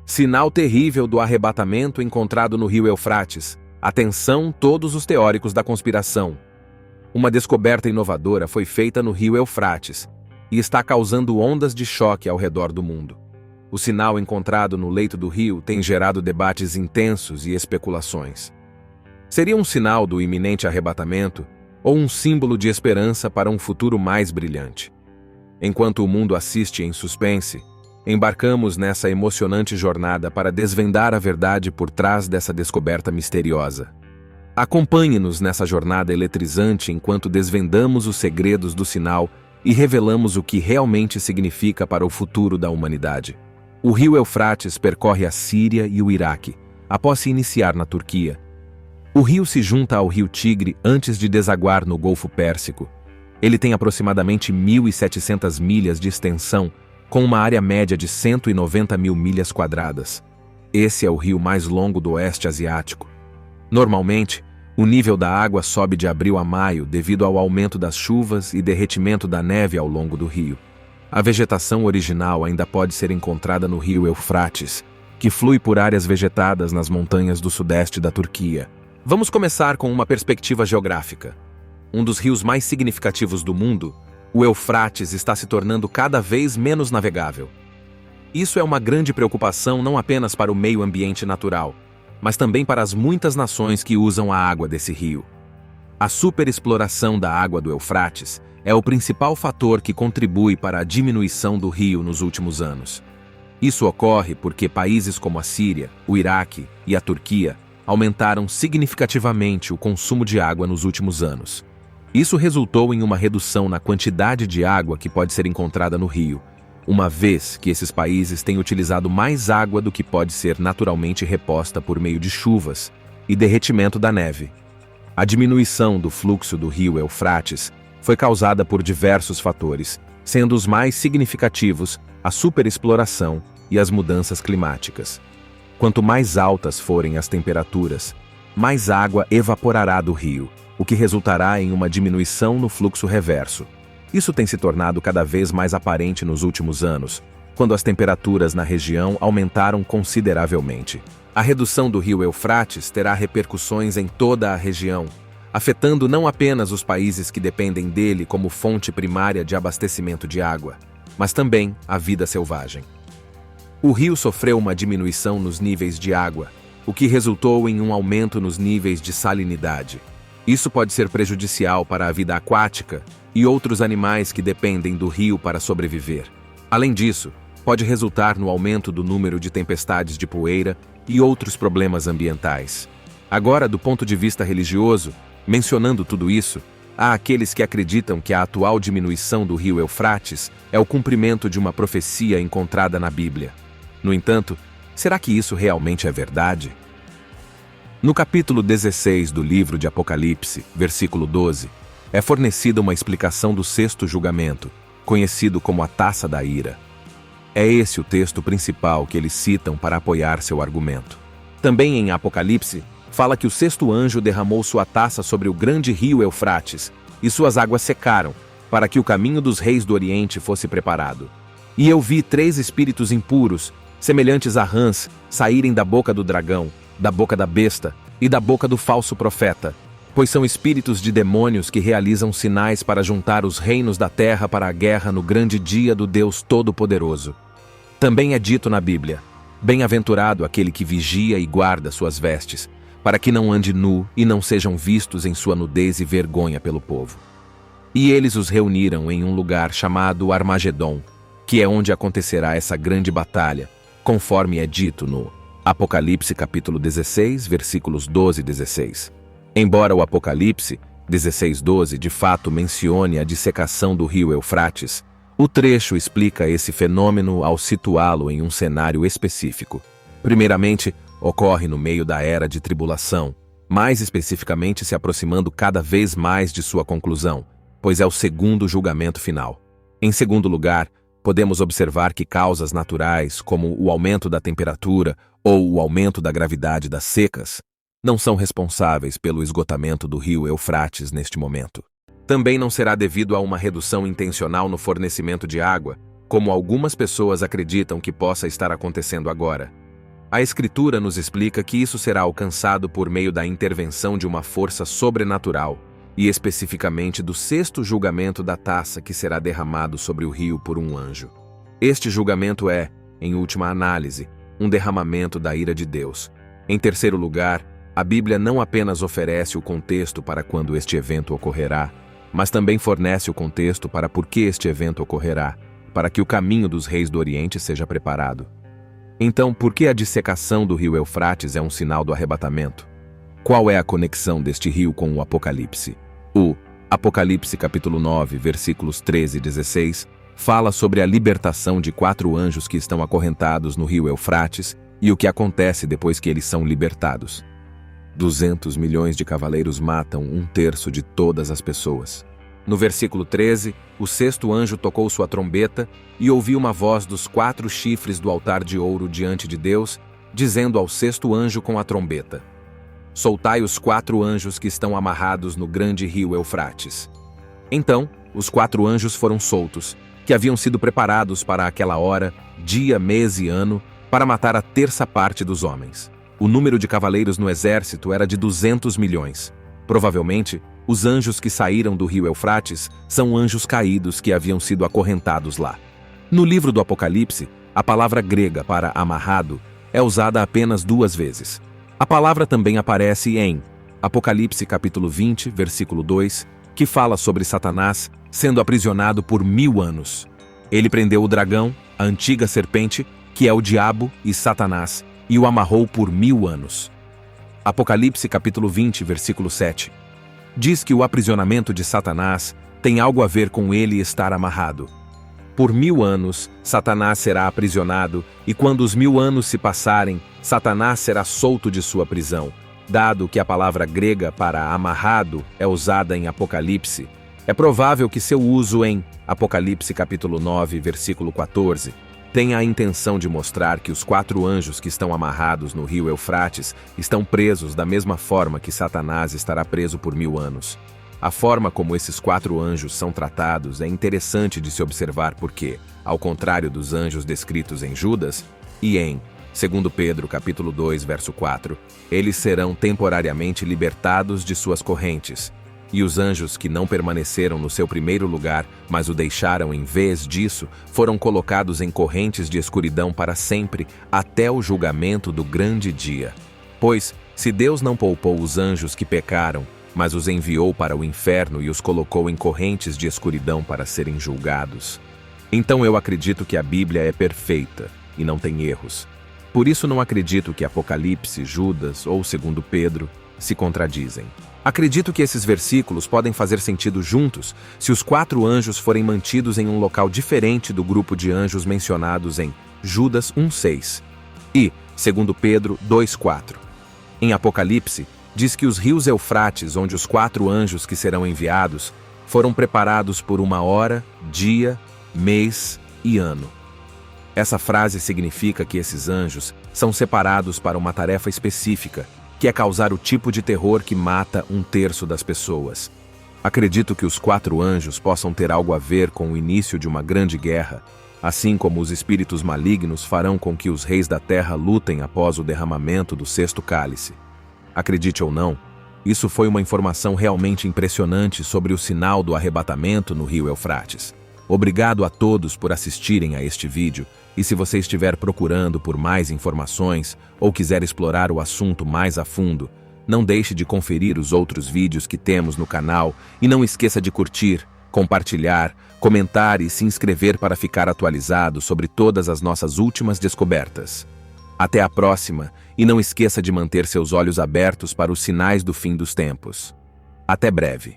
Sinal terrível do arrebatamento encontrado no rio Eufrates. Atenção, todos os teóricos da conspiração. Uma descoberta inovadora foi feita no rio Eufrates e está causando ondas de choque ao redor do mundo. O sinal encontrado no leito do rio tem gerado debates intensos e especulações. Seria um sinal do iminente arrebatamento ou um símbolo de esperança para um futuro mais brilhante? Enquanto o mundo assiste em suspense, embarcamos nessa emocionante jornada para desvendar a verdade por trás dessa descoberta misteriosa. Acompanhe-nos nessa jornada eletrizante enquanto desvendamos os segredos do sinal e revelamos o que realmente significa para o futuro da humanidade. O rio Eufrates percorre a Síria e o Iraque, após se iniciar na Turquia. O rio se junta ao rio Tigre antes de desaguar no Golfo Pérsico. Ele tem aproximadamente 1.700 milhas de extensão, com uma área média de 190 mil milhas quadradas. Esse é o rio mais longo do oeste asiático. Normalmente, o nível da água sobe de abril a maio devido ao aumento das chuvas e derretimento da neve ao longo do rio. A vegetação original ainda pode ser encontrada no rio Eufrates, que flui por áreas vegetadas nas montanhas do sudeste da Turquia. Vamos começar com uma perspectiva geográfica. Um dos rios mais significativos do mundo, o Eufrates está se tornando cada vez menos navegável. Isso é uma grande preocupação não apenas para o meio ambiente natural, mas também para as muitas nações que usam a água desse rio. A superexploração da água do Eufrates é o principal fator que contribui para a diminuição do rio nos últimos anos. Isso ocorre porque países como a Síria, o Iraque e a Turquia aumentaram significativamente o consumo de água nos últimos anos. Isso resultou em uma redução na quantidade de água que pode ser encontrada no rio, uma vez que esses países têm utilizado mais água do que pode ser naturalmente reposta por meio de chuvas e derretimento da neve. A diminuição do fluxo do rio Eufrates foi causada por diversos fatores, sendo os mais significativos a superexploração e as mudanças climáticas. Quanto mais altas forem as temperaturas, mais água evaporará do rio, o que resultará em uma diminuição no fluxo reverso. Isso tem se tornado cada vez mais aparente nos últimos anos, quando as temperaturas na região aumentaram consideravelmente. A redução do rio Eufrates terá repercussões em toda a região, afetando não apenas os países que dependem dele como fonte primária de abastecimento de água, mas também a vida selvagem. O rio sofreu uma diminuição nos níveis de água, o que resultou em um aumento nos níveis de salinidade. Isso pode ser prejudicial para a vida aquática e outros animais que dependem do rio para sobreviver. Além disso, pode resultar no aumento do número de tempestades de poeira e outros problemas ambientais. Agora, do ponto de vista religioso, mencionando tudo isso, há aqueles que acreditam que a atual diminuição do rio Eufrates é o cumprimento de uma profecia encontrada na Bíblia. No entanto, será que isso realmente é verdade? No capítulo 16 do livro de Apocalipse, versículo 12, é fornecida uma explicação do sexto julgamento, conhecido como a taça da ira. É esse o texto principal que eles citam para apoiar seu argumento. Também em Apocalipse, fala que o sexto anjo derramou sua taça sobre o grande rio Eufrates, e suas águas secaram, para que o caminho dos reis do Oriente fosse preparado. E eu vi 3 espíritos impuros, semelhantes a rãs, saírem da boca do dragão, da boca da besta e da boca do falso profeta, pois são espíritos de demônios que realizam sinais para juntar os reinos da terra para a guerra no grande dia do Deus Todo-Poderoso. Também é dito na Bíblia: bem-aventurado aquele que vigia e guarda suas vestes, para que não ande nu e não sejam vistos em sua nudez e vergonha pelo povo. E eles os reuniram em um lugar chamado Armagedon, que é onde acontecerá essa grande batalha, conforme é dito no Apocalipse capítulo 16, versículos 12 e 16. Embora o Apocalipse 16:12 de fato mencione a dissecação do rio Eufrates, o trecho explica esse fenômeno ao situá-lo em um cenário específico. Primeiramente, ocorre no meio da era de tribulação, mais especificamente se aproximando cada vez mais de sua conclusão, pois é o segundo julgamento final. Em segundo lugar, podemos observar que causas naturais, como o aumento da temperatura ou o aumento da gravidade das secas, não são responsáveis pelo esgotamento do rio Eufrates neste momento. Também não será devido a uma redução intencional no fornecimento de água, como algumas pessoas acreditam que possa estar acontecendo agora. A Escritura nos explica que isso será alcançado por meio da intervenção de uma força sobrenatural, e especificamente do sexto julgamento da taça que será derramado sobre o rio por um anjo. Este julgamento é, em última análise, um derramamento da ira de Deus. Em terceiro lugar, a Bíblia não apenas oferece o contexto para quando este evento ocorrerá, mas também fornece o contexto para por que este evento ocorrerá, para que o caminho dos reis do Oriente seja preparado. Então, por que a dissecação do rio Eufrates é um sinal do arrebatamento? Qual é a conexão deste rio com o Apocalipse? O Apocalipse capítulo 9, versículos 13 e 16, fala sobre a libertação de 4 anjos que estão acorrentados no rio Eufrates e o que acontece depois que eles são libertados. 200 milhões de cavaleiros matam 1/3 de todas as pessoas. No versículo 13, o sexto anjo tocou sua trombeta e ouviu uma voz dos 4 chifres do altar de ouro diante de Deus, dizendo ao sexto anjo com a trombeta: soltai os 4 anjos que estão amarrados no grande rio Eufrates. Então, os 4 anjos foram soltos, que haviam sido preparados para aquela hora, dia, mês e ano, para matar a 1/3 parte dos homens. O número de cavaleiros no exército era de 200 milhões. Provavelmente, os anjos que saíram do rio Eufrates são anjos caídos que haviam sido acorrentados lá. No livro do Apocalipse, a palavra grega para amarrado é usada apenas 2 vezes. A palavra também aparece em Apocalipse capítulo 20, versículo 2, que fala sobre Satanás sendo aprisionado por 1000 anos. Ele prendeu o dragão, a antiga serpente, que é o diabo e Satanás, e o amarrou por 1000 anos. Apocalipse capítulo 20, versículo 7. Diz que o aprisionamento de Satanás tem algo a ver com ele estar amarrado. Por 1000 anos, Satanás será aprisionado, e quando os 1000 anos se passarem, Satanás será solto de sua prisão. Dado que a palavra grega para amarrado é usada em Apocalipse, é provável que seu uso em Apocalipse capítulo 9, versículo 14, tenha a intenção de mostrar que os 4 anjos que estão amarrados no rio Eufrates estão presos da mesma forma que Satanás estará preso por 1000 anos. A forma como esses 4 anjos são tratados é interessante de se observar porque, ao contrário dos anjos descritos em Judas e em 2 Pedro capítulo 2, verso 4, eles serão temporariamente libertados de suas correntes. E os anjos que não permaneceram no seu primeiro lugar, mas o deixaram em vez disso, foram colocados em correntes de escuridão para sempre, até o julgamento do grande dia. Pois, se Deus não poupou os anjos que pecaram, mas os enviou para o inferno e os colocou em correntes de escuridão para serem julgados, então eu acredito que a Bíblia é perfeita e não tem erros. Por isso não acredito que Apocalipse, Judas ou 2 Pedro se contradizem. Acredito que esses versículos podem fazer sentido juntos se os 4 anjos forem mantidos em um local diferente do grupo de anjos mencionados em Judas 1:6 e 2 Pedro 2:4. Em Apocalipse, diz que os rios Eufrates, onde os 4 anjos que serão enviados, foram preparados por 1 hora, dia, mês e ano. Essa frase significa que esses anjos são separados para uma tarefa específica, que é causar o tipo de terror que mata 1/3 das pessoas. Acredito que os 4 anjos possam ter algo a ver com o início de uma grande guerra, assim como os espíritos malignos farão com que os reis da terra lutem após o derramamento do 6º cálice. Acredite ou não, isso foi uma informação realmente impressionante sobre o sinal do arrebatamento no rio Eufrates. Obrigado a todos por assistirem a este vídeo, e se você estiver procurando por mais informações ou quiser explorar o assunto mais a fundo, não deixe de conferir os outros vídeos que temos no canal e não esqueça de curtir, compartilhar, comentar e se inscrever para ficar atualizado sobre todas as nossas últimas descobertas. Até a próxima, e não esqueça de manter seus olhos abertos para os sinais do fim dos tempos. Até breve.